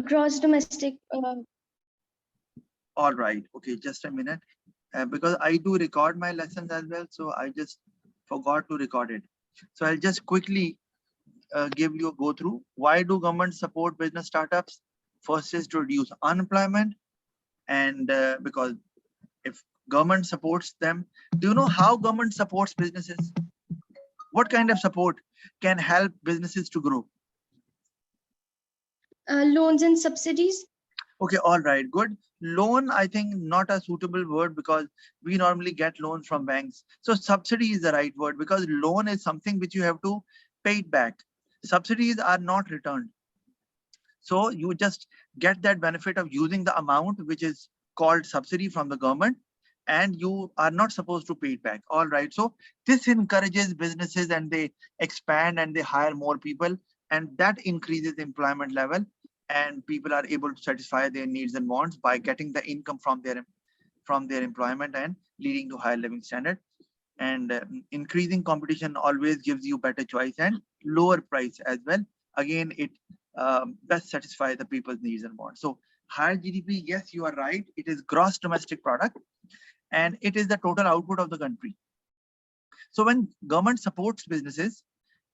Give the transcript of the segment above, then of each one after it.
gross domestic. All right. Okay, just a minute. Because I do record my lessons as well, so I just forgot to record it. So I'll just quickly give you a go through. Why do government support business startups? First is to reduce unemployment, and because if government supports them, do you know how government supports businesses? What kind of support can help businesses to grow? Loans and subsidies. Okay, all right, good. Loan, I think not a suitable word because we normally get loans from banks. So subsidy is the right word because loan is something which you have to pay it back. Subsidies are not returned. So you just get that benefit of using the amount which is called subsidy from the government, and you are not supposed to pay it back. All right. So this encourages businesses and they expand and they hire more people, and that increases employment level, and people are able to satisfy their needs and wants by getting the income from their employment and leading to higher living standard. And increasing competition always gives you better choice and lower price as well. Again, it best satisfy the people's needs and wants. So higher GDP, yes, you are right. It is gross domestic product, and it is the total output of the country. So when government supports businesses,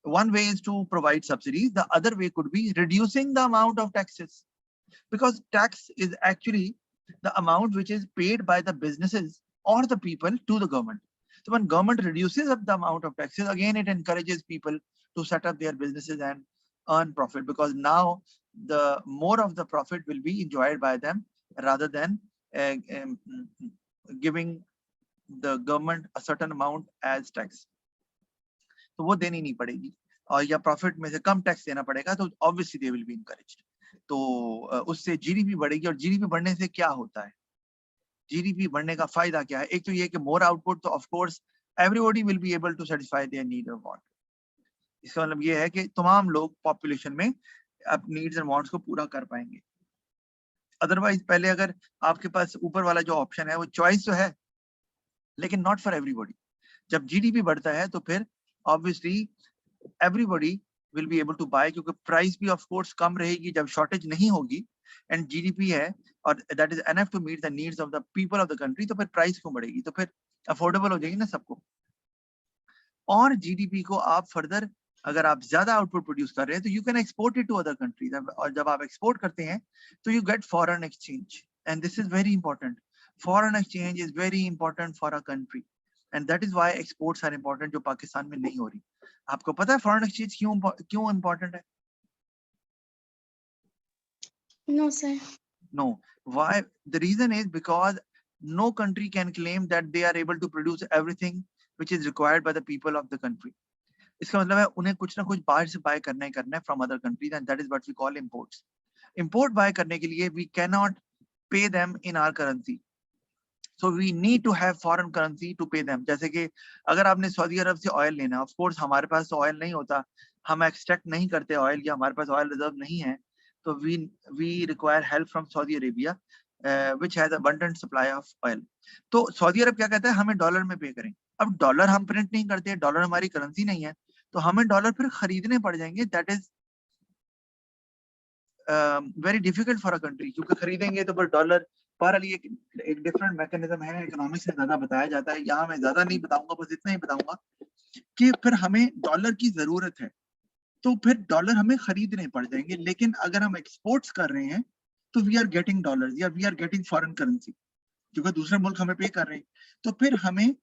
one way is to provide subsidies. The other way could be reducing the amount of taxes, because tax is actually the amount which is paid by the businesses or the people to the government. So when government reduces up the amount of taxes, again, it encourages people to set up their businesses and earn profit, because now the more of the profit will be enjoyed by them rather than giving the government a certain amount as tax. तो वो देनी नहीं पड़ेगी और या profit में से कम tax देना पड़ेगा, तो obviously they will be encouraged. तो उससे जीडीपी बढ़ेगी, और जीडीपी बढ़ने से क्या होता है, जीडीपी बढ़ने का फायदा क्या है? एक तो ये कि मोर आउटपुट, तो of course everybody will be able to satisfy their need और वांट. इसका मतलब ये है कि तमाम लोग पॉपुलेशन में अपनी नीड्स एंड वांट्स को पूरा कर पाएंगे. अदरवाइज पहले अगर आपके पास ऊपर वाला जो ऑप्शन है वो चॉइस तो है, लेकिन नॉट फॉर एवरीबॉडी. जब जीडीपी बढ़ता है तो फिर obviously everybody will be able to buy, क्योंकि प्राइस भी ऑफ कोर्स कम रहेगी जब शॉर्टेज नहीं होगी, एंड जीडीपी है और that is enough to meet the needs of the people of the country. तो फिर प्राइस क्यों बढ़ेगी? तो फिर अफोर्डेबल हो जाएगी ना सबको. और जीडीपी को आप फर्दर, अगर आप ज्यादा आउटपुट प्रोड्यूस कर रहे हैं तो you can export it to other countries, और जब आप एक्सपोर्ट करते हैं तो you get foreign exchange, and this is very important. Foreign exchange is very important for a country, and that is why exports are important, जो पाकिस्तान में नहीं हो रही. आपको पता है फॉरेन एक्सचेंज क्यों इंपॉर्टेंट है? No, sir. No. Why? The reason is because no country can claim that they are able to produce everything which is required by the people of the country. इसका मतलब है उन्हें कुछ ना कुछ बाहर से बाय करना ही करना है from other countries, and that is what we call imports. Import buy करने के लिए we cannot pay them in our currency. So we need to have foreign currency to pay them. जैसे कि अगर आपने सऊदी अरब से ऑयल लेना है, of course हमारे पास तो ऑयल नहीं होता, हम एक्सट्रैक्ट नहीं करते ऑयल, या हमारे पास ऑयल रिजर्व नहीं है, तो we require help from Saudi Arabia, which has abundant supply of oil. तो सऊदी अरब क्या कहता है, हमें डॉलर में पे करें. अब डॉलर हम प्रिंट नहीं करते, डॉलर हमारी करेंसी नहीं है, तो हमें डॉलर फिर खरीदने पड़ जाएंगे. That is very difficult for a country, क्योंकि खरीदेंगे तो फिर डॉलर पर एक डिफरेंट मैकेनिज्म है, इकोनॉमिक्स में ज्यादा बताया जाता है, यहाँ मैं ज्यादा नहीं बताऊंगा, बस इतना ही बताऊंगा कि फिर हमें डॉलर की जरूरत है, तो फिर डॉलर हमें खरीदने पड़ जाएंगे. लेकिन अगर हम एक्सपोर्ट्स कर रहे हैं तो वी आर गेटिंग डॉलर या we are getting foreign currency, क्योंकि दूसरे मुल्क हमें पे कर रहे हैं, तो फिर हमें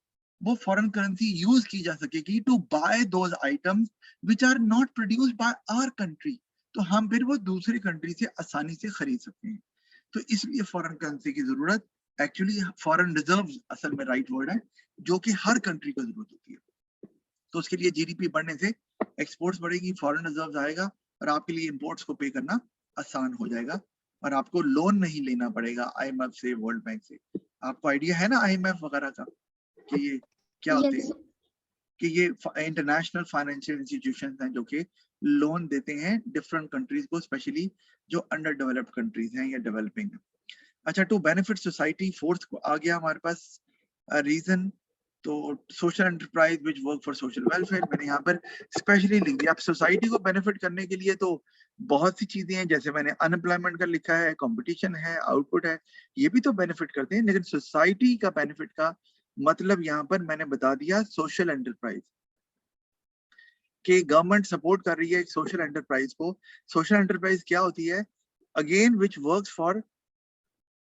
वो फॉरेन करेंसी यूज की जा सकेगी to buy those items which are not produced by our country. तो हम फिर वो दूसरी कंट्री से आसानी से खरीद सकते हैं. तो इसलिए फॉरेन करेंसी की जरूरत, एक्चुअली फॉरेन रिजर्व असल में राइट वर्ड है, जो कि हर कंट्री को जरूरत होती है. तो उसके लिए जीडीपी बढ़ने से एक्सपोर्ट्स बढ़ेगी, फॉरेन रिजर्व आएगा, और आपके लिए इंपोर्ट्स को पे करना आसान हो जाएगा, और आपको लोन नहीं लेना पड़ेगा आईएमएफ से, वर्ल्ड बैंक से. आपको आइडिया है ना आईएमएफ वगैरह का कि ये क्या होते हैं? कि ये इंटरनेशनल फाइनेंशियल इंस्टीट्यूशंस हैं जो कि लोन देते हैं डिफरेंट कंट्रीज को, स्पेशली जो अंडर डेवलप्ड कंट्रीज हैं या डेवलपिंग. अच्छा, टू बेनिफिट सोसाइटी, फोर्थ आ गया हमारे पास रीजन तो social enterprise which work for social welfare मैंने यहाँ पर स्पेशली लिख दिया। अब सोसाइटी को बेनिफिट करने के लिए तो बहुत सी चीजें हैं, जैसे मैंने अनएम्प्लॉयमेंट का लिखा है, कंपटीशन है, आउटपुट है, ये भी तो बेनिफिट करते हैं। लेकिन सोसाइटी का बेनिफिट का मतलब यहाँ पर मैंने बता दिया सोशल एंटरप्राइज, कि गवर्नमेंट सपोर्ट कर रही है एक सोशल एंटरप्राइज को। सोशल एंटरप्राइज क्या होती है? Again which works for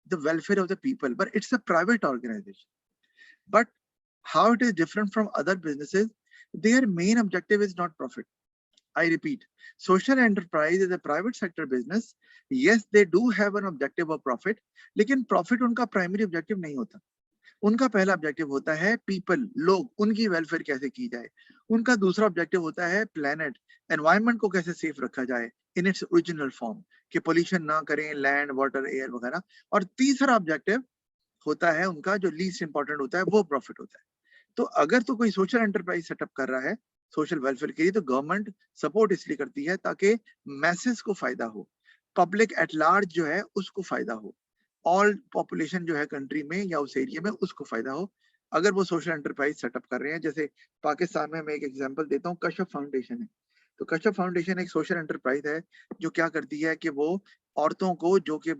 the welfare of the people, but it's a private organisation. But how it is different from other businesses, their main objective is not profit. I repeat, social enterprise is a private sector business. Yes, they do have an objective of profit, लेकिन profit उनका primary objective नहीं होता. उनका पहला objective होता है people, लोग, उनकी वेलफेयर कैसे की जाए. उनका दूसरा ऑब्जेक्टिव होता है प्लेनेट, एनवायरनमेंट को कैसे सेफ रखा जाए इन इट्स ओरिजिनल फॉर्म, कि पोल्यूशन ना करें, लैंड, वाटर, एयर वगैरह. और तीसरा ऑब्जेक्टिव होता है उनका जो लीस्ट इंपॉर्टेंट होता है, वो प्रॉफिट होता है. तो अगर तो कोई सोशल एंटरप्राइज सेटअप कर रहा है सोशल वेलफेयर के लिए, तो गवर्नमेंट सपोर्ट इसलिए करती है ताकि मैसेज को फायदा हो, पब्लिक एट लार्ज जो है उसको फायदा हो, ऑल पॉपुलेशन जो है कंट्री में या उस एरिया में उसको फायदा हो, अगर वो सोशल एंटरप्राइज सेटअप कर रहे हैं. जैसे पाकिस्तान में मैं एक एग्जांपल देता हूँ, कशफ फाउंडेशन है. तो कशफ फाउंडेशन एक सोशल एंटरप्राइज है जो क्या करती है कि वो औरतों को जो कि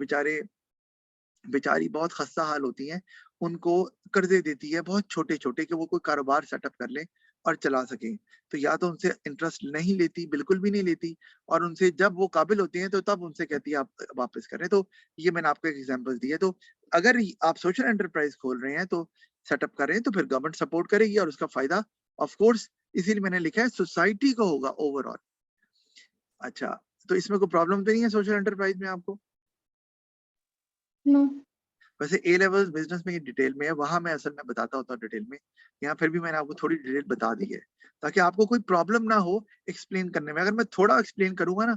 बेचारी बहुत खस्ता हाल होती हैं, उनको कर्जे देती है बहुत छोटे छोटे, कि वो कोई कारोबार सेटअप कर ले और चला सके. तो या तो उनसे इंटरेस्ट नहीं लेती, बिल्कुल भी नहीं लेती, और उनसे जब वो काबिल होते हैं तो तब उनसे कहती है आप वापस करें. तो ये मैंने आपको एक एग्जांपल दिया. तो अगर आप सोशल एंटरप्राइज खोल रहे हैं तो सेटअप करें तो फिर गवर्नमेंट सपोर्ट करेगी और उसका फायदा ऑफ कोर्स, इसीलिए मैंने लिखा है सोसाइटी को होगा ओवरऑल. अच्छा, तो इसमें कोई प्रॉब्लम तो नहीं है सोशल एंटरप्राइज में आपको? No. वैसे ए लेवल बिजनेस में ये डिटेल में है, वहां मैं असल में बताता होता हूँ डिटेल में. यहाँ फिर भी मैंने आपको थोड़ी डिटेल बता दी है ताकि आपको कोई प्रॉब्लम ना हो एक्सप्लेन करने में. अगर मैं थोड़ा एक्सप्लेन करूंगा ना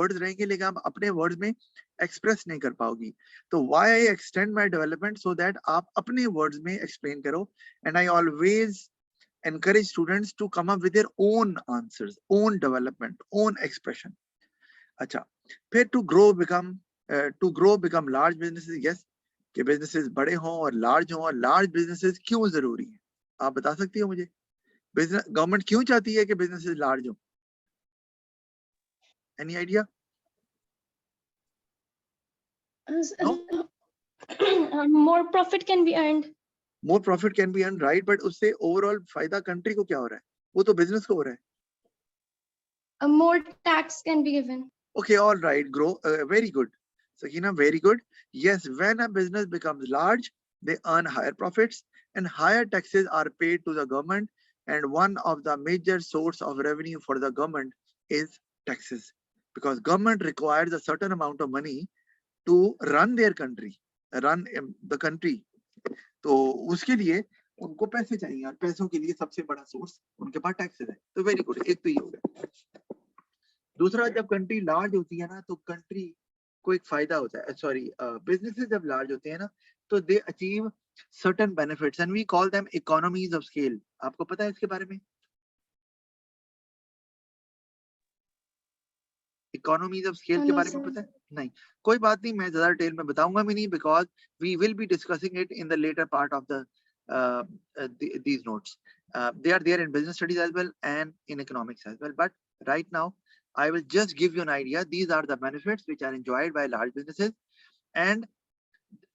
वर्ड्स रहेंगे लेकिन आप अपने वर्ड्स में एक्सप्रेस नहीं कर पाओगी. तो why I extend my development, so that आप अपने वर्ड्स में एक्सप्लेन करो. And I always encourage students to come up with their own answers, own development, own expression. अच्छा, फिर to grow become large businesses. Yes, कि businesses बड़े हों और लार्ज हों. और लार्ज बिजनेसेस क्यों जरूरी है, आप बता सकती हो मुझे? बिजनेस गवर्नमेंट क्यों चाहती है कि बिजनेसेस लार्ज हों? Any idea? No? More profit can be earned. More profit can be earn, right, but उससे ओवरऑल फायदा कंट्री को क्या हो रहा है? वो तो बिजनेस को हो रहा है. More tax can be given. Okay, all right, grow. Very good. Sakina, very good. Yes, when a business becomes large, they earn higher profits and higher taxes are paid to the government. And one of the major source of revenue for the government is taxes, because government requires a certain amount of money to run their country, run the country. तो उसके लिए उनको पैसे चाहिए और पैसों के लिए सबसे बड़ा सोर्स उनके पास टैक्सेस है. तो वेरी गुड, एक तो ये हो गया. दूसरा, जब कंट्री लार्ज होती है ना तो कंट्री को एक फायदा होता है. सॉरी, बिजनेसेस जब लार्ज होते हैं ना तो they achieve certain benefits and we call them economies of scale. आपको पता है इसके बारे में? इकोनॉमीज ऑफ स्केल के No, बारे में sir. पता है? नहीं, कोई बात नहीं, मैं ज्यादा डिटेल में बताऊंगा भी नहीं, because we will be discussing it in the later part of the these notes. They are there in business studies as well and in economics as well, but right now I will just give you an idea. These are the benefits which are enjoyed by large businesses, and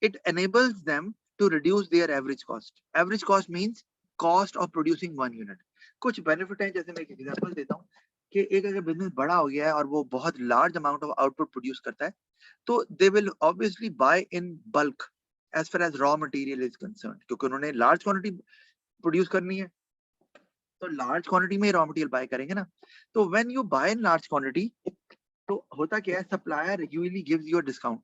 it enables them to reduce their average cost. Average cost means cost of producing one unit. कुछ benefit हैं, जैसे मैं एक example देता हूँ कि एक अगर बिजनेस बड़ा हो गया है और वो बहुत large amount of output produce करता है तो they will obviously buy in bulk as far as raw material is concern, क्योंकि उन्होंने लार्ज क्वांटिटी प्रोड्यूस करनी है तो लार्ज क्वांटिटी में रॉ मटेरियल बाय करेंगे ना. तो when you buy in large quantity तो होता क्या है, supplier usually gives you a discount.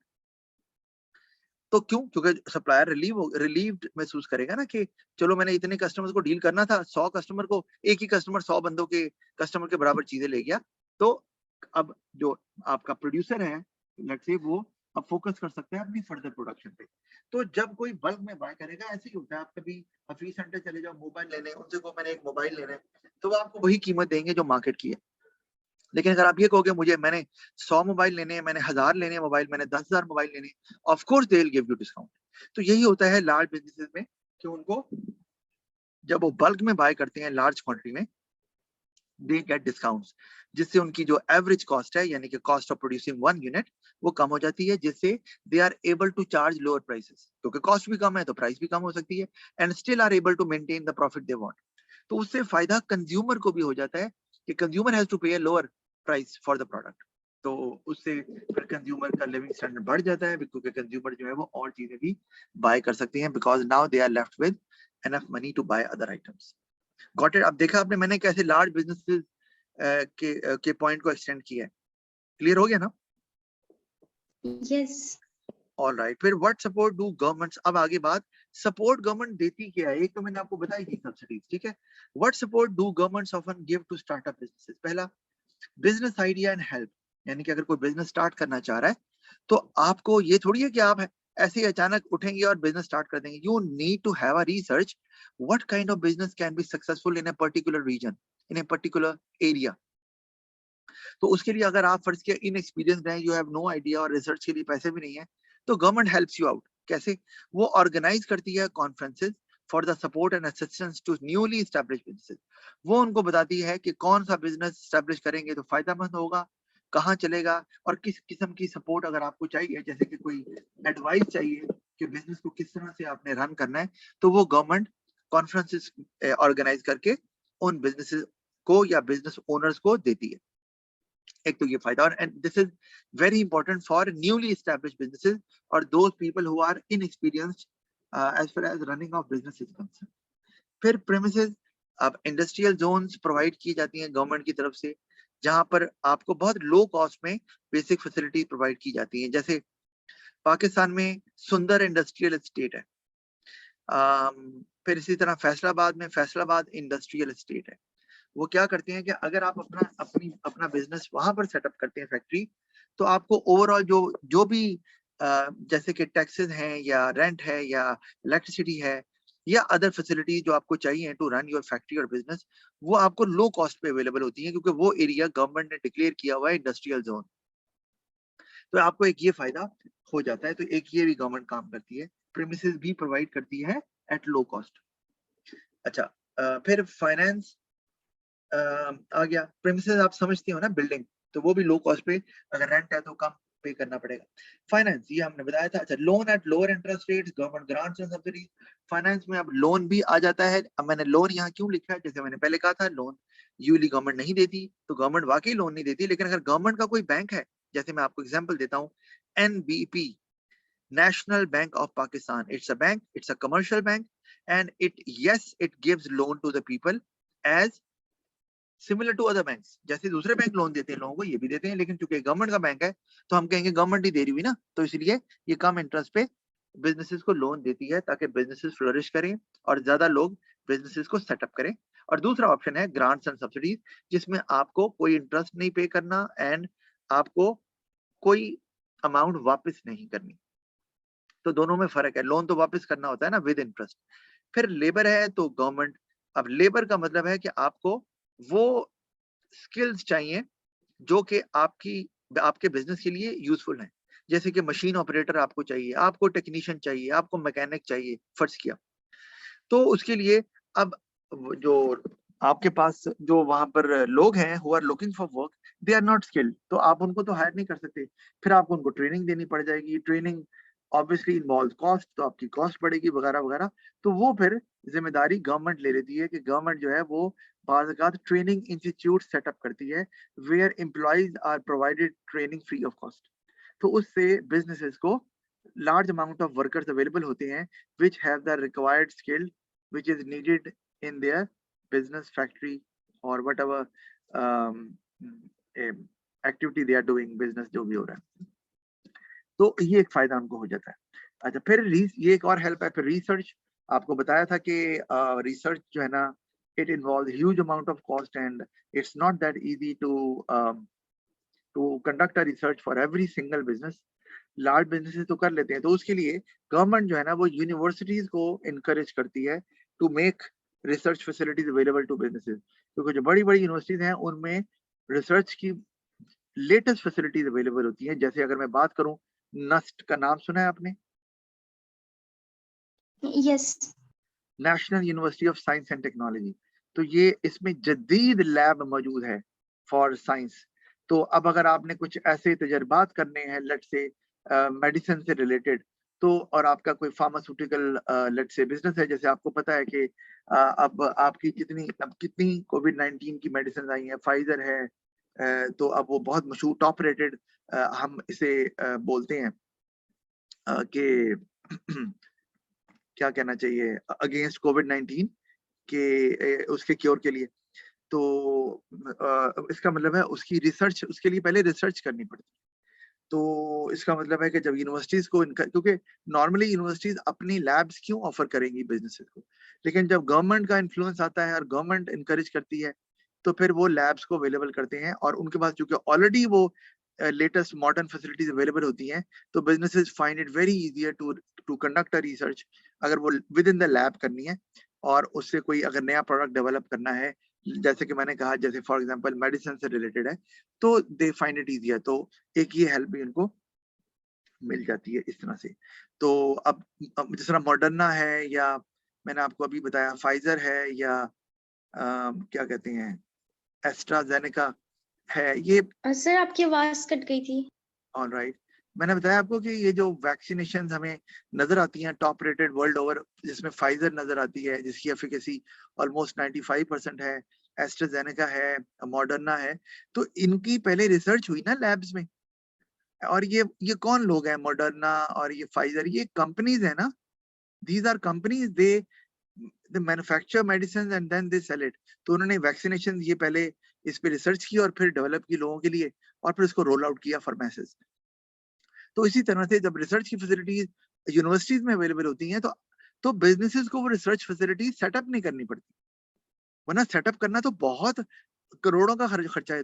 तो क्यों? क्योंकि सप्लायर रिलीव्ड महसूस करेगा ना कि चलो मैंने इतने कस्टमर्स को डील करना था, 100 कस्टमर को, एक ही कस्टमर 100 बंदों के कस्टमर के बराबर चीजें ले गया. तो अब जो आपका प्रोड्यूसर है लेट्स से, वो अब फोकस कर सकता है अपनी फर्दर प्रोडक्शन पे. तो जब कोई बल्क में बाय करेगा, ऐसे ही होता है. आप कभी हफीज सेंटर चले जाओ मोबाइल लेने, उनसे को मैंने एक मोबाइल लेना है, तो वो आपको वही कीमत देंगे जो मार्केट की है. लेकिन अगर आप ये कहोगे मैंने 100 मोबाइल लेने हैं, मैंने 1000 लेने हैं मोबाइल, मैंने 10,000 मोबाइल लेने हैं, of course they will give you discount. तो यही होता है लार्ज बिजनेसेस में कि उनको जब वो बल्क में बाय करते हैं लार्ज क्वांटिटी में, दे गेट डिस्काउंट्स, जिससे उनकी जो एवरेज कॉस्ट है यानी कि कॉस्ट ऑफ प्रोड्यूसिंग 1 यूनिट वो कम हो जाती है, जिससे they are able to charge lower prices, क्योंकि कॉस्ट भी कम है तो प्राइस भी कम हो सकती है, and still are able to maintain the profit they want. तो उससे फायदा कंज्यूमर को भी हो जाता है कि कंज्यूमर हैज टू पे a lower price for the product. तो उससे फिर कंज्यूमर का लिविंग स्टैंडर्ड बढ़ जाता है, क्योंकि कंज्यूमर जो है वो और चीजें भी बाय कर सकते हैं, because now they are left with enough money to buy other items. Got it? अब देखा आपने मैंने कैसे लार्ज बिजनेसेस के पॉइंट को एक्सटेंड किया है। क्लियर हो गया ना? Yes. ऑल राइट, फिर व्हाट सपोर्ट डू गवर्नमेंट्स, अब आगे बात सपोर्ट गवर्नमेंट देती क्या है। एक तो मैंने आपको बताई थी सब्सिडीज, ठीक है। What support do governments often give to startup businesses? पहला, बिजनेस आइडिया एंड हेल्प, यानी कि अगर कोई बिजनेस स्टार्ट करना चाह रहा है तो आपको ये थोड़ी है कि आप ऐसे ही अचानक उठेंगे और बिजनेस स्टार्ट कर देंगे। You need to have a research what kind of business can be successful in a particular region, in a particular area. तो उसके लिए अगर आप फर्ज किया इनएक्सपीरियंस्ड हैं, यू हैव नो आइडिया और रिसर्च के लिए पैसे भी नहीं है, तो गवर्नमेंट हेल्प्स यू आउट। कैसे? वो ऑर्गेनाइज करती है conferences for the support and assistance to newly establish businesses. वो उनको बताती है कि कौन सा बिजनेस एस्टैब्लिश करेंगे तो फायदेमंद होगा, कहाँ चलेगा, और किस किस्म की सपोर्ट अगर आपको चाहिए, जैसे कि कोई एडवाइस चाहिए कि बिजनेस को किस तरह से आपने रन करना है, तो वो गवर्नमेंट कॉन्फ्रेंसेस ऑर्गेनाइज करके उन बिजनेसेस को या बिजनेस ओनर्स को देती है। एक तो ये फायदा, और and this is very important for newly established businesses और those people who are inexperienced as far as running of business is concern. फिर प्रेमिसेस, अब इंडस्ट्रियल जोन्स प्रोवाइड की जाती हैं गवर्नमेंट की तरफ से, जहां पर आपको बहुत लो कॉस्ट में बेसिक फैसिलिटी प्रोवाइड की जाती हैं। जैसे पाकिस्तान में सुंदर इंडस्ट्रियल एस्टेट है, फिर इसी तरह फैसलाबाद में फैसलाबाद इंडस्ट्रियल एस्टेट है। वो क्या करते हैं कि अगर आप अपना बिजनेस वहां पर सेटअप करते हैं फैक्ट्री, तो आपको ओवरऑल जो भी जैसे कि टैक्सेस हैं या रेंट है या इलेक्ट्रिसिटी है या अदर फैसिलिटी जो आपको चाहिए टू रन योर फैक्ट्री और बिजनेस, वो आपको लो कॉस्ट पे अवेलेबल होती है, क्योंकि वो एरिया गवर्नमेंट ने डिक्लेयर किया हुआ है इंडस्ट्रियल जोन। तो आपको एक ये फायदा हो जाता है। तो एक ये भी गवर्नमेंट काम करती है, प्रीमिसेस भी प्रोवाइड करती है एट लो कॉस्ट। अच्छा, फिर फाइनेंस आ गया। प्रेमिसेस आप समझते हो ना, बिल्डिंग, तो वो भी लो कॉस्ट पे, अगर रेंट है तो कम पे करना पड़ेगा। फाइनेंस ये हमने बताया था। अच्छा, loan at lower interest rates, government grants and subsidies. Finance में अब लोन भी आ जाता है। अब मैंने लोन यहाँ क्यों लिखा है, जैसे मैंने पहले कहा था लोन यूजली गवर्नमेंट नहीं देती, तो गवर्नमेंट वाकई लोन नहीं देती, लेकिन अगर गवर्नमेंट का कोई बैंक है, जैसे मैं आपको एग्जाम्पल देता हूँ, NBP, National Bank of Pakistan, it's a bank, it's a commercial bank, and it gives loan to the people as similar to other banks. जैसे दूसरे बैंक लोन देते हैं लोगों को, ये भी देते हैं, लेकिन चूंकि गवर्नमेंट का बैंक है तो हम कहेंगे गवर्नमेंट ही दे रही हुई ना, तो इसलिए ये कम इंटरेस्ट पे बिजनेसेस को लोन देती है, ताकि बिजनेसेस फ्लोरिश करें और ज्यादा लोग बिजनेसेस को सेटअप करें। और दूसरा ऑप्शन है ग्रांट्स एंड सब्सिडीज, जिसमें आपको कोई इंटरेस्ट नहीं पे करना एंड आपको कोई अमाउंट वापस नहीं करनी। तो दोनों में फर्क है, लोन तो वापस करना होता है ना विद इंटरेस्ट। फिर लेबर है तो गवर्नमेंट, अब लेबर का मतलब है कि आपको वो स्किल्स चाहिए जो कि आपके बिजनेस के लिए यूजफुल है। जैसे कि मशीन ऑपरेटर आपको चाहिए, आपको टेक्नीशियन चाहिए, आपको मैकेनिक चाहिए, फर्ज किया। तो उसके लिए अब जो आपके पास जो वहां पर लोग हैं who are looking for work, they are not skilled, तो आप उनको तो हायर नहीं कर सकते। फिर आपको उनको ट्रेनिंग देनी पड़ जाएगी, ट्रेनिंग ऑब्वियसली इन्वॉल्व कॉस्ट, तो आपकी कॉस्ट बढ़ेगी वगैरह वगैरह। तो वो फिर जिम्मेदारी गवर्नमेंट ले लेती है कि गवर्नमेंट जो है वो बाज़ ट्रेनिंग इंस्टीट्यूट सेटअप करती है where employees are provided training free of cost. तो उससे बिजनेसेस को large amount of workers available होते हैं which have the required skill which is needed in their business factory or whatever um, um, activity they are doing, business जो भी हो रहा है। तो ये एक फायदा उनको हो जाता है। अच्छा, फिर ये एक और हेल्प है। फिर रिसर्च, आपको बताया था कि रिसर्च जो है ना, it involve huge amount of cost and it's not that easy to conduct a research for every single business. Large businesses तो कर लेते हैं, तो उसके लिए गवर्नमेंट जो है ना वो यूनिवर्सिटीज को इनकरेज करती है to make research facilities available to businesses, क्योंकि जो बड़ी बड़ी यूनिवर्सिटीज हैं उनमें रिसर्च की लेटेस्ट फैसिलिटीज अवेलेबल होती हैं। जैसे अगर मैं बात करूं, नस्ट का नाम सुना है आपने? Yes. National university of science and technology. तो ये इसमें जदीद लैब मौजूद है फॉर साइंस। तो अब अगर आपने कुछ ऐसे तजर्बात करने हैं लेट से मेडिसिन से रिलेटेड, तो और आपका कोई फार्मास्यूटिकल लेट से बिजनेस है, जैसे आपको पता है कि अब आपकी कितनी कोविड-19 की मेडिसिन आई हैं, फाइजर है, तो अब वो बहुत मशहूर टॉप रेटेड, हम इसे बोलते हैं कि क्या कहना चाहिए, अगेंस्ट कोविड-19 के उसके क्योर के लिए। तो इसका मतलब है उसकी रिसर्च, उसके लिए पहले रिसर्च करनी पड़ती है। तो इसका मतलब है कि जब यूनिवर्सिटीज को क्योंकि नॉर्मली यूनिवर्सिटीज अपनी लैब्स क्यों ऑफर करेंगी बिजनेसेस को, लेकिन जब गवर्नमेंट का इन्फ्लुएंस आता है और गवर्नमेंट इनकरेज करती है, तो फिर वो लैब्स को अवेलेबल करते हैं, और उनके पास चूंकि ऑलरेडी वो लेटेस्ट मॉडर्न फैसिलिटीज अवेलेबल होती हैं, तो businesses find it very easier to conduct a research, अगर वो विद इन द लैब करनी है, और उससे कोई अगर नया प्रोडक्ट डेवलप करना है, जैसे कि मैंने कहा, जैसे फॉर एग्जांपल मेडिसिन से रिलेटेड है, तो दे फाइंड इट इजियर। तो एक ये हेल्प भी उनको मिल जाती है इस तरह से। तो अब जिस तरह मॉडर्ना है, या मैंने आपको अभी बताया फाइजर है, या क्या कहते हैं एस्ट्राजेनेका है, ये सर आपकी आवाज कट गई थी। ऑलराइट। मैंने बताया आपको कि ये जो वैक्सीनेशन हमें नजर आती हैं टॉप रेटेड वर्ल्ड ओवर, जिसमें फाइजर नजर आती है जिसकी एफिकेसी ऑलमोस्ट 95% है, एस्ट्राजेनेका है, मॉडर्ना है, तो इनकी पहले रिसर्च हुई ना लैब्स में। और ये कौन लोग हैं, मॉडर्ना और ये फाइजर, ये कंपनीज है ना, these are companies, they manufacture medicine and then they sell it. तो उन्होंने वैक्सीनेशन ये पहले इस पे रिसर्च की और फिर डेवलप की लोगों के लिए, और फिर इसको रोल आउट किया फॉर मैसेज। तो इसी तरह से जब रिसर्च की फैसिलिटीज यूनिवर्सिटीज में अवेलेबल होती हैं, तो बिजनेसेस को वो रिसर्च फैसिलिटीज सेटअप नहीं करनी पड़ती, वरना सेटअप करना तो बहुत करोड़ों का खर्चा है।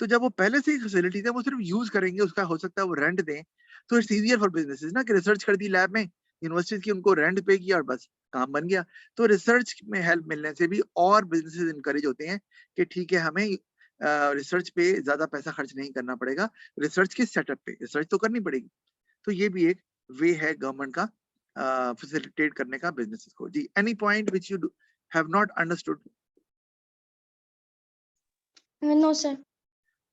तो जब वो पहले से ही फैसिलिटीज है, वो सिर्फ यूज करेंगे, उसका हो सकता है वो रेंट दें, तो इट्स इजियर फॉर बिजनेसेस ना, कि रिसर्च कर दी लैब में यूनिवर्सिटीज की, उनको रेंट पे किया और बस काम बन गया। तो रिसर्च में हेल्प मिलने से भी और बिजनेसेस इनकरेज होते हैं कि ठीक है, हमें रिसर्च पे ज्यादा पैसा खर्च नहीं करना पड़ेगा, रिसर्च के सेटअप पे रिसर्च तो करनी पड़ेगी। तो ये भी एक वे है गवर्नमेंट का फैसिलिटेट करने का बिजनेसेस को। जी, any point which you have not understood? No sir.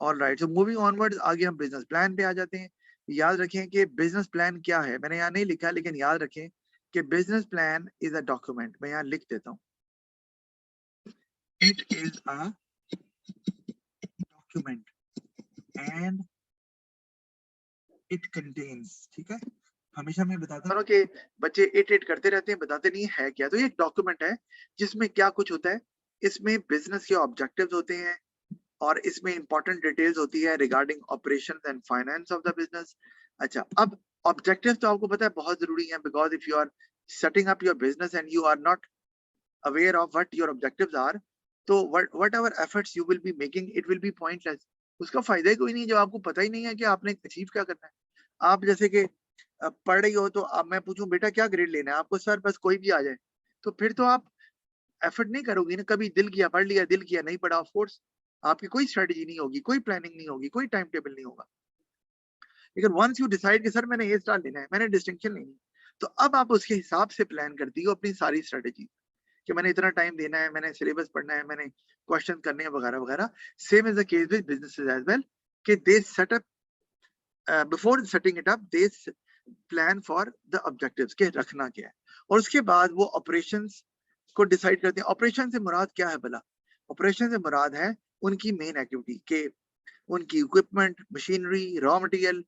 Alright, so moving onwards, आगे हम बिजनेस प्लान पे आ जाते हैं। याद रखें कि बिजनेस प्लान क्या है, मैंने यहाँ नहीं लिखा, लेकिन याद रखें कि business plan is a document. मैं यहाँ लिख देता हूँ, it is a document and it contains, ठीक है। हमेशा मैं बताता हूँ कि बच्चे इट करते रहते हैं, बताते नहीं है क्या। तो ये एक डॉक्यूमेंट है जिसमें क्या कुछ होता है, इसमें बिजनेस के ऑब्जेक्टिव्स होते हैं, और इसमें इंपॉर्टेंट डिटेल्स होती है regarding operations and finance of the business. अच्छा, अब ऑब्जेक्टिव्स तो आपको पता है बहुत जरूरी है, because if you are setting up your business and you are not aware of what your objectives are, तो whatever efforts you will be making, it will be pointless. उसका फायदा ही कोई नहीं जब आपको पता ही नहीं है कि आपने अचीव क्या करना है। आप जैसे कि पढ़ रही हो, तो अब मैं पूछूं बेटा क्या ग्रेड लेना है आपको, सर बस कोई भी आ जाए, तो फिर तो आप एफर्ट नहीं करोगी ना। कभी दिल किया पढ़ लिया, दिल किया नहीं पढ़ा, ऑफ कोर्स आपकी कोई स्ट्रेटजी नहीं होगी, कोई प्लानिंग नहीं होगी, कोई टाइम टेबल नहीं होगा। लेकिन वंस यू डिसाइड कि सर मैंने ये स्टार लेना है, मैंने डिस्टिंक्शन लेनी, तो अब आप उसके हिसाब से प्लान करती हो अपनी सारी स्ट्रेटेजी, कि मैंने इतना टाइम देना है, मैंने सिलेबस पढ़ना है, मैंने क्वेश्चन करने हैं, वगैरह वगैरह। Same is the case with businesses as well, कि they set up before setting it up, they plan for the objectives के रखना क्या है, और उसके बाद वो ऑपरेशंस को डिसाइड करते हैं। ऑपरेशन से मुराद क्या है भला? ऑपरेशन से मुराद है उनकी मेन एक्टिविटी, के उनकी इक्विपमेंट, मशीनरी, रॉ मटेरियल,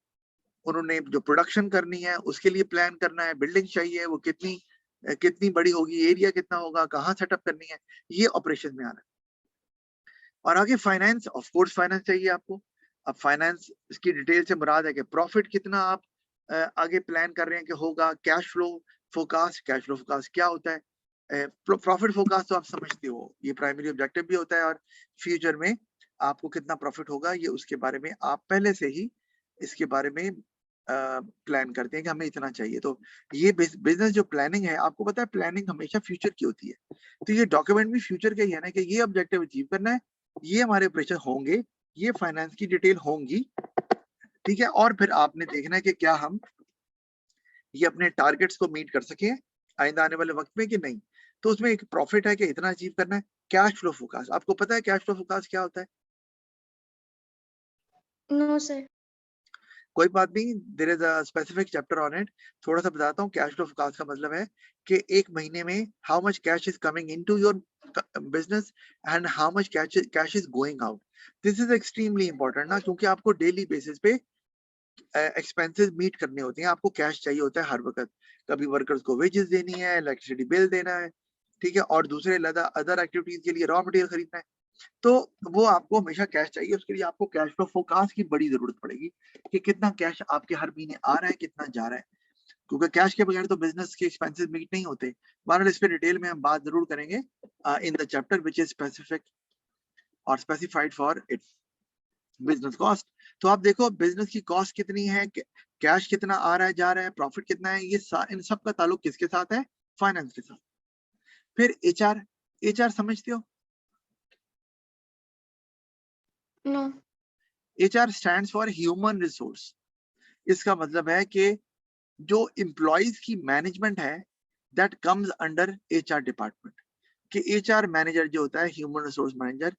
उन्होंने जो प्रोडक्शन करनी है उसके लिए प्लान करना है, बिल्डिंग चाहिए, वो कितनी बड़ी होगी, एरिया कितना होगा, कहाँ सेटअप करनी है, ये ऑपरेशन में आना है। और आगे फाइनेंस, ऑफ कोर्स फाइनेंस चाहिए आपको। अब फाइनेंस इसकी डिटेल से मुराद है कि प्रॉफिट कितना आप आगे प्लान कर रहे हैं कि होगा, cash flow forecast, cash flow forecast क्या होता है, प्रॉफिट फोरकास्ट तो आप समझते हो, ये प्राइमरी ऑब्जेक्टिव भी होता है, और फ्यूचर में आपको कितना प्रॉफिट होगा, ये उसके बारे में आप पहले से ही इसके बारे में प्लान करते हैं कि हमें इतना चाहिए। तो ये बिजनेस जो प्लानिंग है, आपको पता है प्लानिंग हमेशा फ्यूचर की होती है, तो ये डॉक्यूमेंट भी फ्यूचर का ही है ना, कि ये ऑब्जेक्टिव अचीव करना है, ये हमारे ऑपरेशन होंगे, ये फाइनेंस की डिटेल होंगी, ठीक है। और फिर आपने देखना है कि क्या हम ये अपने टारगेट्स को मीट कर सके आइंदा आने वाले वक्त में कि नहीं। तो उसमें एक प्रॉफिट है कि इतना अचीव करना है। कैश फ्लो फोरकास्ट, आपको पता है कैश फ्लो फोरकास्ट क्या होता है? No, sir. कोई बात नहीं, there is a specific chapter on it. थोड़ा सा बताता हूँ। कैश फ्लो फोरकास्ट का मतलब है कि एक महीने में how much cash is coming into your business and how much cash is going out. This is extremely important ना, क्योंकि आपको डेली बेसिस पे एक्सपेंसेस मीट करने होते हैं, आपको कैश चाहिए होता है हर वक्त। कभी वर्कर्स को वेजेस देनी है, इलेक्ट्रिसिटी बिल देना है, ठीक है, और दूसरे अदर एक्टिविटीज के लिए रॉ मटेरियल खरीदना है, तो वो आपको हमेशा कैश चाहिए। उसके लिए आपको कैश फ्लो फोरकास्ट की बड़ी जरूरत पड़ेगी कि कितना कैश आपके हर महीने आ रहा है, कितना जा रहा है, क्योंकि कैश के बगैर तो बिजनेस के एक्सपेंसेस मीट नहीं होते। बहरहाल इस पे डिटेल में हम बात जरूर करेंगे in the chapter which is specific और specified for its business cost. तो आप देखो बिजनेस की कॉस्ट कितनी है, कैश कितना आ रहा है जा रहा है, प्रॉफिट कितना है, ये इन सब का ताल्लुक किसके साथ है? फाइनेंस के साथ। फिर एचआर, एचआर समझते हो? No. HR stands for human resource. इसका मतलब है कि जो एम्प्लॉइज की मैनेजमेंट है that comes under HR department. कि एचआर मैनेजर जो होता है, ह्यूमन रिसोर्स मैनेजर,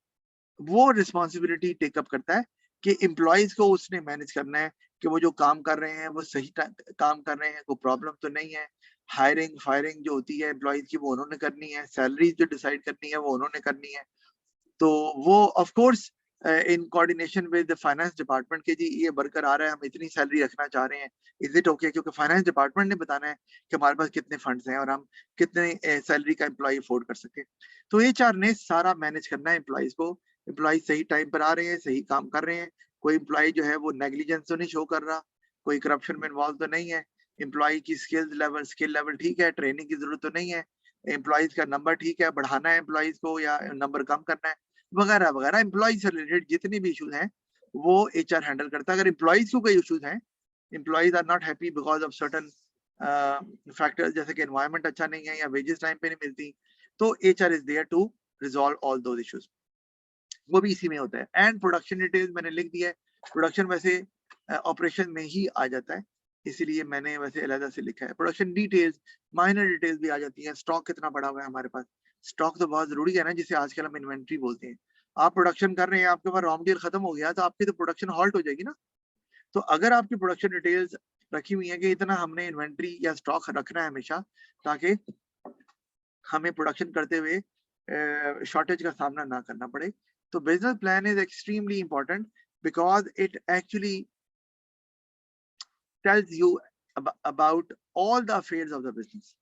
वो रिस्पॉन्सिबिलिटी टेकअप करता है कि एम्प्लॉइज को उसने मैनेज करना है कि वो जो काम कर रहे हैं वो सही काम कर रहे हैं, कोई प्रॉब्लम तो नहीं है। हायरिंग फायरिंग जो होती है एम्प्लॉइज की वो उन्होंने करनी है, सैलरीज जो डिसाइड करनी है वो उन्होंने करनी है। तो वो of course in coordination with finance department के जी ये वर्कर आ रहा है, हम इतनी सैलरी रखना चाह रहे हैं, इज इट ओके? क्योंकि फाइनेंस डिपार्टमेंट ने बताना है कि हमारे पास कितने फंड्स हैं और हम कितने सैलरी का एम्प्लॉय अफोर्ड कर सके। तो एचआर ने सारा मैनेज करना है एम्प्लॉइज को। एम्प्लॉइज सही टाइम पर आ रहे हैं, सही काम कर रहे हैं, कोई एम्प्लॉय जो है वो नेग्लिजेंस तो नहीं शो कर रहा, कोई करप्शन में इन्वॉल्व तो नहीं है, एम्प्लॉय की स्किल लेवल ठीक है, ट्रेनिंग की जरूरत तो नहीं है, एम्प्लॉइज का नंबर ठीक है, बढ़ाना है एम्प्लॉइज को या नंबर कम करना है, वगैरह वगैरह। एम्प्लॉय से रिलेटेड जितने भी इश्यूज हैं वो एचआर हैंडल करता है। अगर एम्प्लॉइज को कोई इश्यूज हैं, employees are not happy because of certain factors, जैसे कि एनवायरनमेंट अच्छा नहीं है या वेजेस टाइम पे नहीं मिलती, तो HR is there to resolve all those issues. वो भी इसी में होता है। एंड प्रोडक्शन डिटेल्स मैंने लिख दिया है। प्रोडक्शन वैसे ऑपरेशन में ही आ जाता है, इसीलिए मैंने वैसे अलग से लिखा है। प्रोडक्शन डिटेल्स, माइनर डिटेल्स भी आ जाती है। स्टॉक कितना पड़ा हुआ है हमारे पास, स्टॉक तो बहुत जरूरी है ना, जिसे आजकल हम इन्वेंट्री बोलते हैं। आप प्रोडक्शन कर रहे हैं, आपके पास रॉ मटेरियल खत्म हो गया, तो आपकी तो प्रोडक्शन हॉल्ट हो जाएगी ना। तो अगर आपकी प्रोडक्शन डिटेल्स रखी हुई है कि इतना हमने इन्वेंट्री या स्टॉक रखना है हमेशा, ताकि हमें प्रोडक्शन करते हुए शॉर्टेज का सामना ना करना पड़े। तो business plan is extremely important because it actually tells you about all the affairs of the business.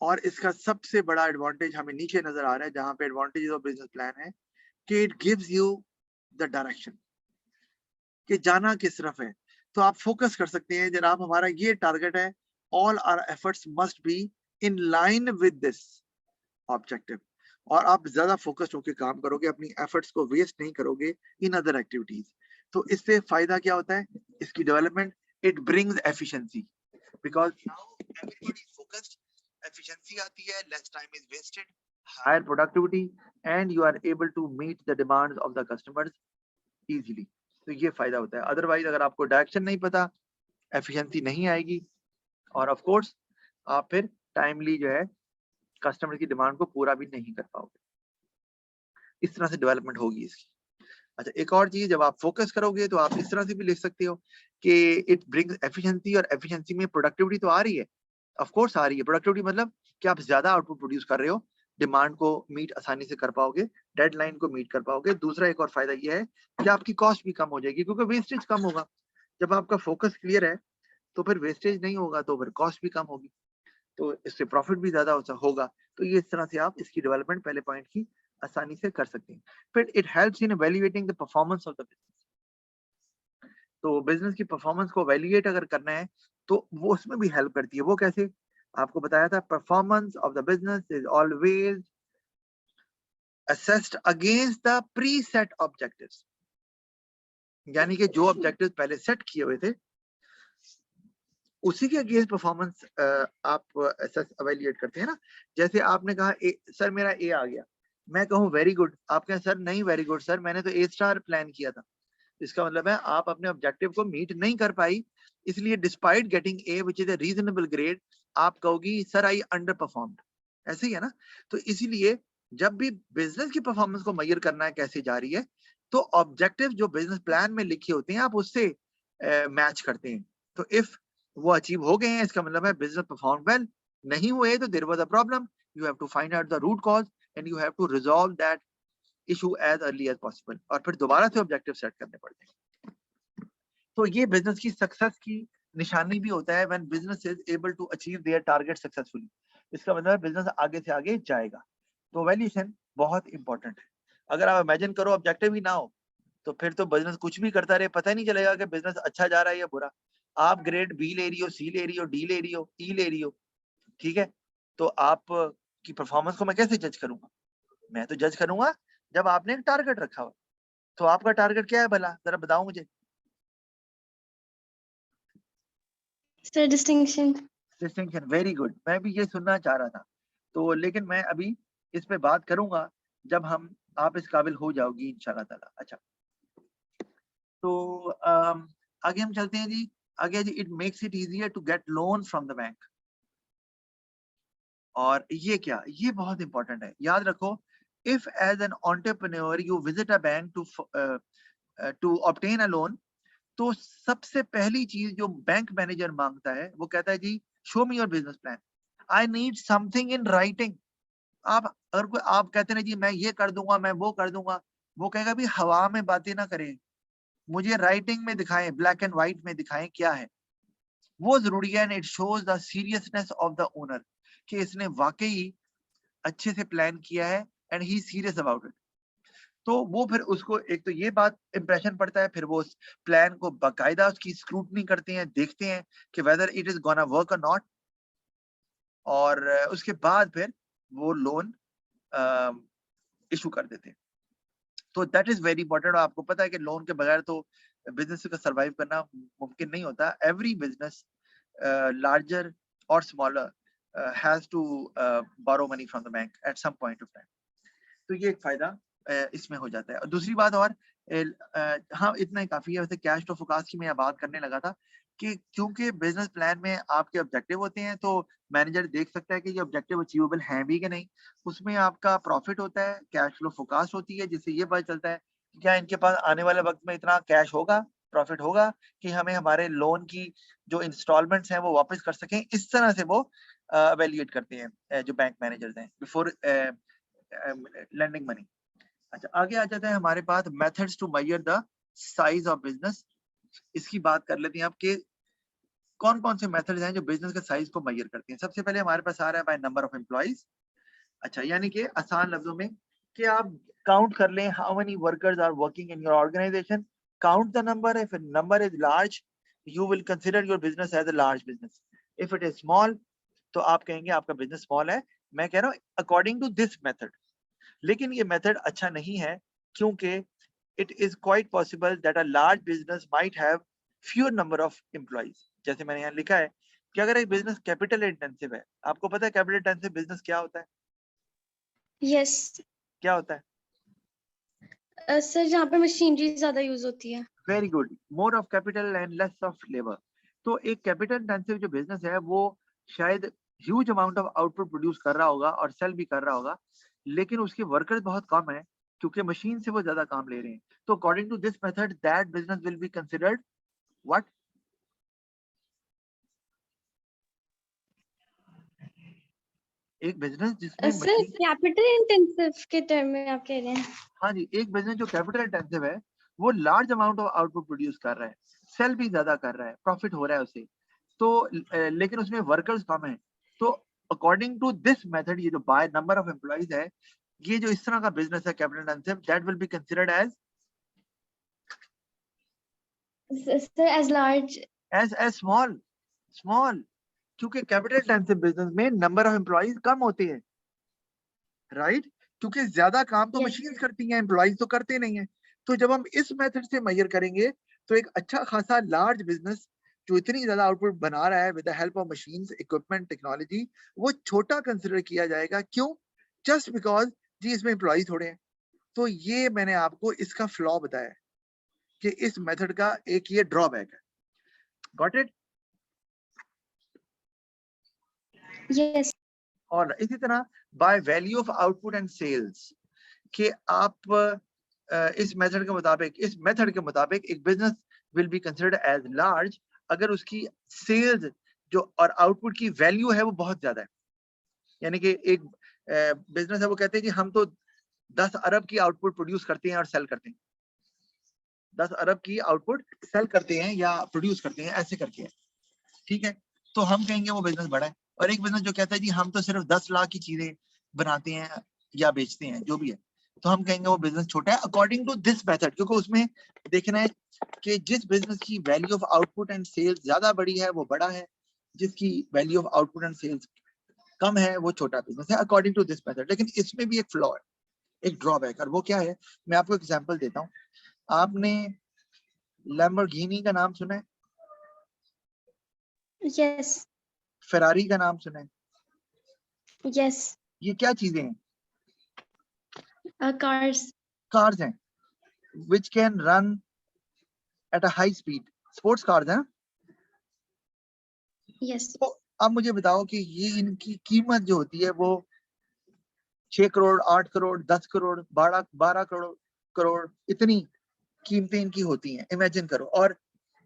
और इसका सबसे बड़ा एडवांटेज हमें नीचे नजर आ रहा है, जहां पे एडवांटेज ऑफ बिजनेस प्लान है कि it gives you the direction कि जाना किस तरफ है। तो आप फोकस कर सकते हैं, जनाब हमारा ये टारगेट है, all our efforts must be in line with this objective. और आप ज्यादा फोकस्ड होकर काम करोगे, अपनी एफर्ट्स को वेस्ट नहीं करोगे इन अदर एक्टिविटीज। तो इससे फायदा क्या होता है, इसकी development, it brings efficiency because now everybody is focused, efficiency आती है, less time is wasted, higher productivity, and you are able to meet the demands of the customers easily. तो ये फायदा होता है। अदरवाइज अगर आपको डायरेक्शन नहीं पता, एफिशिएंसी नहीं आएगी, और ऑफ कोर्स आप फिर टाइमली जो है कस्टमर की डिमांड को पूरा भी नहीं कर पाओगे। इस तरह से डेवलपमेंट होगी इसकी। अच्छा, एक और चीज, जब आप फोकस करोगे तो आप इस तरह से भी लिख सकते हो कि इट ब्रिंग्स एफिशिएंसी, और एफिशिएंसी में प्रोडक्टिविटी तो आ रही है, ऑफ कोर्स आ रही है। प्रोडक्टिविटी मतलब कि आप ज्यादा आउटपुट प्रोड्यूस कर रहे हो, डिमांड को मीट आसानी से कर पाओगे, डेडलाइन को मीट कर पाओगे। दूसरा एक और फायदा ये है कि आपकी कॉस्ट भी कम हो जाएगी, क्योंकि वेस्टेज कम होगा। जब आपका फोकस क्लियर है तो फिर वेस्टेज नहीं होगा, तो फिर कॉस्ट भी कम होगी, तो इससे प्रॉफिट भी ज्यादा होगा। तो ये इस तरह से आप इसकी डेवलपमेंट पहले पॉइंट की आसानी से कर सकते हैं। फिर it helps in evaluating the performance of the business. तो बिजनेस की परफॉर्मेंस को एवेल्युएट अगर करना है तो वो उसमें भी हेल्प करती है। वो कैसे, आपको बताया था, performance of the business is always assessed against the pre set objectives. यानी कि जो ऑब्जेक्टिव पहले सेट किए हुए थे उसी के अगेंस्ट परफॉर्मेंस आप एवेल्युएट करते हैं ना। जैसे आपने कहा सर मेरा ए आ गया, मैं कहूँ वेरी गुड, आप कहें सर नहीं वेरी गुड सर, मैंने तो ए स्टार प्लान किया था। इसका मतलब है आप अपने ऑब्जेक्टिव को मीट नहीं कर पाई, इसलिए despite getting a which is a reasonable grade, आप कहोगी सर आई अंडर परफॉर्म्ड, ऐसे ही है ना। तो इसीलिए जब भी बिजनेस की परफॉर्मेंस को मेजर करना है कैसे जा रही है, तो ऑब्जेक्टिव जो बिजनेस प्लान में लिखे होते हैं आप उससे मैच करते हैं। तो इफ वो अचीव हो गए हैं, इसका मतलब है बिजनेस परफॉर्म वेल। नहीं हुए तो there was a problem, you have to find out the root cause and you have to resolve that issue as early as possible, और फिर दोबारा से ऑब्जेक्टिव सेट करने पड़ते हैं। तो ये बिजनेस की सक्सेस की निशानी भी होता है when business is able to achieve their target successfully. इसका मतलब है बिजनेस आगे से आगे जाएगा। तो वैल्यूएशन बहुत इंपॉर्टेंट है। अगर आप इमेजिन करो ऑब्जेक्टिव ही ना हो, तो फिर तो बिजनेस कुछ भी करता रहे, पता ही नहीं चलेगा कि बिजनेस अच्छा जा रहा है या बुरा। आप ग्रेड बी ले रही हो, सी ले रही हो, डी ले रही हो, ई ले रही हो, ठीक है, तो आप की परफॉर्मेंस को मैं कैसे जज करूंगा? मैं तो जज करूंगा जब आपने एक टारगेट रखा हो। तो आपका टारगेट क्या है भला, जरा बताओ मुझे। Sir, distinction. Distinction, very good, मैं भी ये सुनना चाह रहा था। तो लेकिन मैं अभी इस पे बात करूंगा जब हम आप इस काबिल हो जाओगी इंशाल्लाह ताला। अच्छा, तो आगे हम चलते हैं जी। आगे जी, it makes it easier to get loan from the bank. और ये क्या, ये बहुत इंपॉर्टेंट है, याद रखो। If as an entrepreneur you visit a bank to obtain a loan, तो सबसे पहली चीज जो बैंक मैनेजर मांगता है वो कहता है जी, show me your business plan, I need something in writing. आप अगर कोई आप कहते हैं जी मैं ये कर दूंगा, मैं वो कर दूंगा, वो कहेगा भी हवा में बातें ना करें, मुझे राइटिंग में दिखाएं, ब्लैक एंड व्हाइट में दिखाएं क्या है। वो जरूरी है, and it shows the seriousness of the owner, कि इसने वाकई अच्छे से प्लान किया है and he serious about it. तो वो फिर उसको एक तो ये बात इंप्रेशन पड़ता है, फिर वो उस प्लान को बाकायदा उसकी स्क्रूटनी करते हैं, देखते हैं कि whether it is gonna work और नॉट, और उसके बाद फिर वो लोन इशू कर देते हैं। तो दैट इज वेरी इंपॉर्टेंट। और आपको पता है कि लोन के बगैर तो बिजनेस का सरवाइव करना मुमकिन नहीं होता। एवरी बिजनेस, लार्जर और smaller, has to borrow money from the bank at some point of time. तो ये एक फायदा इसमें हो जाता है। और दूसरी बात, और हाँ इतना ही काफी है। वैसे कैश टू फोरकास्ट की मैं बात करने लगा था कि क्योंकि बिजनेस प्लान में आपके ऑब्जेक्टिव होते हैं, तो मैनेजर देख सकता है कि ये ऑब्जेक्टिव अचीवेबल हैं भी कि नहीं। उसमें आपका प्रॉफिट होता है, कैश फ्लो फोरकास्ट होती है, जिससे ये पता चलता है कि क्या इनके पास आने वाले वक्त में इतना कैश होगा, प्रॉफिट होगा, कि हमें हमारे लोन की जो इंस्टॉलमेंट्स हैं वो वापस कर सकें। इस तरह से वो एवेल्युएट करते हैं जो बैंक मैनेजर्स हैं बिफोर लेंडिंग मनी। अच्छा, आगे आ जाता है हमारे पास methods to measure the size of business. इसकी बात कर लेते हैं आप कि कौन कौन से मेथड्स हैं जो बिजनेस के साइज को मेजर करते हैं। सबसे पहले हमारे पास आ रहा है बाय नंबर ऑफ एम्प्लॉइज। अच्छा, यानी कि आसान लफ्जों में कि आप काउंट कर लें how many workers are working in your organization, count the number. If number is large, you will consider your business as a large business. If it is small, तो आप कहेंगे आपका बिजनेस स्मॉल है। मैं कह रहा हूँ अकॉर्डिंग टू दिस मेथड। लेकिन ये मेथड अच्छा नहीं है, क्योंकि it is quite possible that a large business might have fewer number of employees। जैसे मैंने यहाँ लिखा है कि अगर एक बिजनेस कैपिटल इंटेंसिव है, आपको पता है कैपिटल इंटेंसिव बिजनेस क्या होता है? Yes. क्या होता है? Sir, जहाँ पे मशीनरी ज्यादा यूज होती है। Very good, more of capital and less of labour. तो एक कैपिटल इंटेंसिव जो बिजनेस है वो शायद huge amount of output produce कर रहा होगा और सेल भी कर रहा होगा, लेकिन उसके वर्कर्स बहुत कम है, क्योंकि मशीन से वो ज्यादा काम ले रहे हैं। तो according to this method that business will be considered what? एक बिजनेस जिसमें सर, मशीन, कैपिटल इंटेंसिव के टर्म में आप कह रहे हैं? हाँ जी, एक बिजनेस जो कैपिटल इंटेंसिव है वो large amount of output produce कर रहा है, सेल भी ज्यादा कर रहा है, प्रॉफिट हो रहा है उसे, तो लेकिन उसमें वर्कर्स कम है। तो अकॉर्डिंग टू दिस मेथड, ये जो बाय नंबर ऑफ एम्प्लॉइज है, ये जो इस तरह का बिजनेस है capital intensive, that will be considered sir, as large. As small. Small, क्योंकि कैपिटल इंटेंसिव बिजनेस में नंबर ऑफ एम्प्लॉइज कम होते हैं, राइट? क्योंकि ज्यादा काम तो Yes. मशीन करती हैं, एम्प्लॉइज तो करते नहीं है। तो जब हम इस मेथड से मेजर करेंगे, तो एक अच्छा खासा लार्ज बिजनेस जो इतनी ज्यादा आउटपुट बना रहा है with the help of machines, equipment, technology, वो छोटा कंसिडर किया जाएगा। क्यों? जस्ट बिकॉज जी इसमें एम्प्लॉइज थोड़े हैं। तो ये मैंने आपको इसका फ्लॉ बताया कि इस मेथड का एक ये ड्रॉबैक है। Got it? Yes. और इसी तरह by value of output and sales, कि आप इस मेथड के मुताबिक एक business will be considered as large अगर उसकी सेल्स जो और आउटपुट की वैल्यू है वो बहुत ज्यादा है। यानी कि एक बिजनेस है, वो कहते हैं कि हम तो 10 अरब की आउटपुट प्रोड्यूस करते हैं और सेल करते हैं, 10 अरब की आउटपुट सेल करते हैं या प्रोड्यूस करते हैं, ऐसे करके है, ठीक है। तो हम कहेंगे वो बिजनेस बड़ा है। और एक बिजनेस जो कहता है जी हम तो सिर्फ 10 लाख की चीजें बनाते हैं या बेचते हैं, जो भी है, तो हम कहेंगे वो बिजनेस छोटा है अकॉर्डिंग टू दिस मेथड, क्योंकि उसमें देखना है कि जिस बिजनेस की value of output and sales ज्यादा बड़ी है वो बड़ा है, जिसकी value of output and sales कम है वो छोटा बिजनेस है, अकॉर्डिंग टू दिस मेथड। लेकिन इसमें भी एक फ्लॉ है, एक ड्रॉबैक, और वो क्या है, मैं आपको एग्जांपल देता हूँ। आपने लैम्बोर्गिनी का नाम सुना है? Yes. फेरारी का नाम सुना है? Yes. ये क्या चीजें हैं? Cars. कार्स हैं which can run at a high speed, sports cars हैं। Yes. तो अब मुझे बताओ कि ये इनकी कीमत जो होती है वो 6 करोड़, 8 करोड़, 10 करोड़, 12 करोड़ इतनी कीमतें इनकी होती हैं, इमेजिन करो। और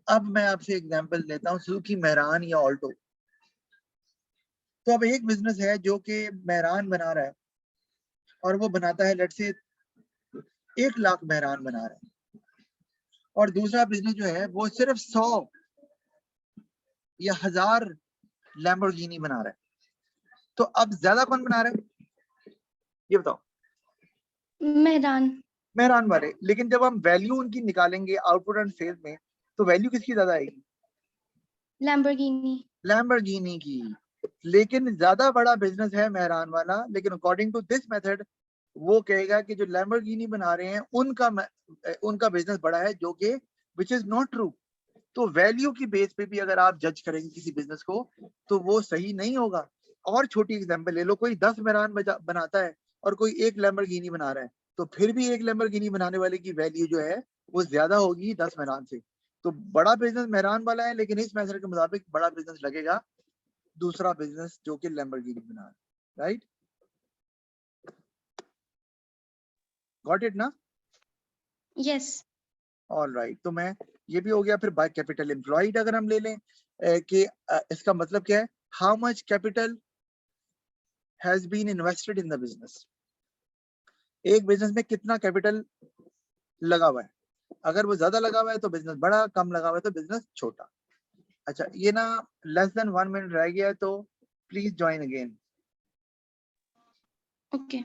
अब मैं आपसे एग्जांपल लेता हूँ सुजुकी मेहरान या ऑल्टो। तो अब एक बिजनेस है जो कि मेहरान बना रहा है और वो बनाता है लेट्स से 1 लाख मेहरान बना रहा है, और दूसरा बिजनेस जो है वो सिर्फ 100 या 1000 लैम्बोर्गिनी बना रहा है। तो अब ज्यादा कौन बना रहा है, ये बताओ? मेहरान वाले। लेकिन जब हम वैल्यू उनकी निकालेंगे आउटपुट एंड सेल्स में, तो वैल्यू किसकी ज्यादा आएगी? लैम्बोर्गिनी की। लेकिन ज्यादा बड़ा बिजनेस है मेहरान वाला, लेकिन अकॉर्डिंग टू दिस मेथड वो कहेगा कि जो लैम्बोर्गिनी बना रहे हैं उनका बिजनेस बड़ा है, जो कि विच इज नॉट ट्रू। तो वैल्यू की बेस पे भी अगर आप जज करेंगे किसी बिजनेस को तो वो सही नहीं होगा। और छोटी एग्जांपल ले लो, कोई 10 मेहरान बनाता है और कोई 1 लैम्बोर्गिनी बना रहा है, तो फिर भी 1 लैम्बोर्गिनी बनाने वाले की वैल्यू जो है वो ज्यादा होगी 10 मेहरान से। तो बड़ा बिजनेस मेहरान वाला है, लेकिन इस मेथड के मुताबिक बड़ा बिजनेस लगेगा दूसरा बिजनेस जो कि लैम्बोर्गिनी बना रहा है। राइट, गॉट इट ना? Yes. ऑल राइट, तो मैं ये भी हो गया। फिर बाय कैपिटल एम्प्लॉयड अगर हम ले लें कि इसका मतलब क्या है, how much capital has been invested in the business. एक बिजनेस में कितना कैपिटल लगा हुआ है, अगर वो ज्यादा लगा हुआ है तो बिजनेस बड़ा, कम लगा हुआ है तो बिजनेस छोटा। अच्छा, ये ना लेस देन 1 मिनट रह गया है, तो प्लीज ज्वाइन अगेन। Okay.